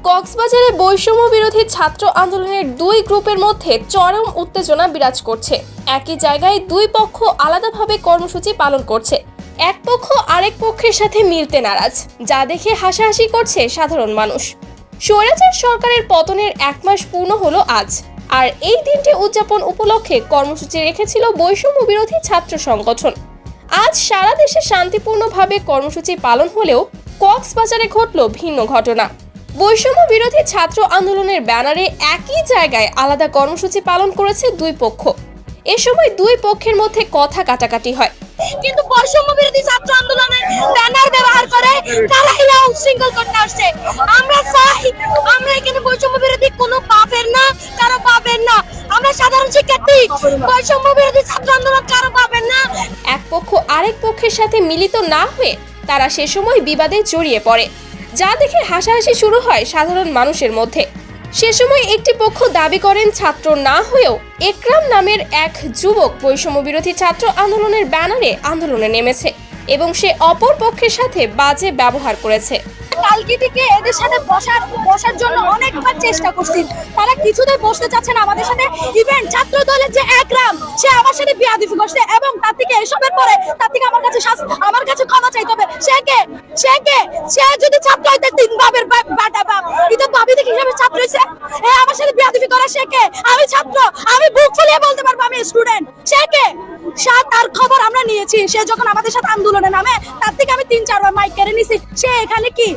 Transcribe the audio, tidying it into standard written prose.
কক্সবাজারে বৈষম্য বিরোধী ছাত্র আন্দোলনের দুই গ্রুপের মধ্যে চরম উত্তেজনা বিরাজ করছে। একই জায়গায় দুই পক্ষ আলাদাভাবে কর্মসূচি পালন করছে। এক পক্ষ আরেক পক্ষের সাথে মিলতে নারাজ, যা দেখে হাসাহাসি করছে সাধারণ মানুষ। স্বৈরাচার সরকারের পতনের 1 মাস পূর্ণ হলো আজ, আর এই দিনটি উদযাপন উপলক্ষে কর্মসূচি রেখেছিল বৈষম্য বিরোধী ছাত্র সংগঠন। আজ সারা দেশে শান্তিপূর্ণভাবে কর্মসূচি পালন হলেও কক্সবাজারে ঘটল ভিন্ন ঘটনা। বৈষম্য বিরোধী ছাত্র আন্দোলনের ব্যানারে একই জায়গায় আলাদা কর্মসূচি পালন করেছে দুই পক্ষ। এ সময় দুই পক্ষের মধ্যে কথা কাটাকাটি হয়। কিন্তু বৈষম্য বিরোধী ছাত্র আন্দোলনের ব্যানার ব্যবহার করে তারা এরা উচ্ছৃঙ্খল করতে আসছে। আমরা চাই আমরা এখানে বৈষম্য বিরোধী কোনো পাপের না, কারো পাপের না। আমরা সাধারণ শিক্ষার্থী, বৈষম্য বিরোধী ছাত্র আন্দোলন কারো পাপের না। এক পক্ষ আরেক পক্ষের সাথে মিলিত না হয়ে তারা সে সময় বিবাদে জড়িয়ে পড়ে, যা দেখে হাসাহাসি শুরু হয় সাধারণ মানুষের মধ্যে। সে সময় একটি পক্ষ দাবি করেন ছাত্র না হয়েও একরাম নামের এক যুবক বৈষম্য বিরোধী ছাত্র আন্দোলনের ব্যানারে আন্দোলনে নেমেছে এবং সে অপর পক্ষের সাথে বাজে ব্যবহার করেছে। কালকে থেকে এদের সাথে বসার জন্য অনেকবার চেষ্টা করছি, তারা কিছুতেই বসতে চাচ্ছে না আমাদের সাথে। ইভেন ছাত্র দলের যে একরাম, সে আমার সাথে বেয়াদবি করছে এবং তার থেকে এসবের পরে তার থেকে আমার কাছে ক্ষমা চাইতে হবে। সে যদি ছাত্র হয় তার 3 বাপের বাটা বাপ, এটা ভাবি দেখি হিসাবে ছাত্র হয়েছে। আমার সাথে বেয়াদবি করা সে কে? আমি ছাত্র, আমি বুক ফুলিয়ে বলতে পারবো আমি স্টুডেন্ট। সে কে? তার খবর আমরা নিয়েছি। সে যখন আমাদের সাথে আন্দোলনে নামে তার থেকে আমি 3-4 বার মাইক কেড়ে নিছি। সে এখানে কি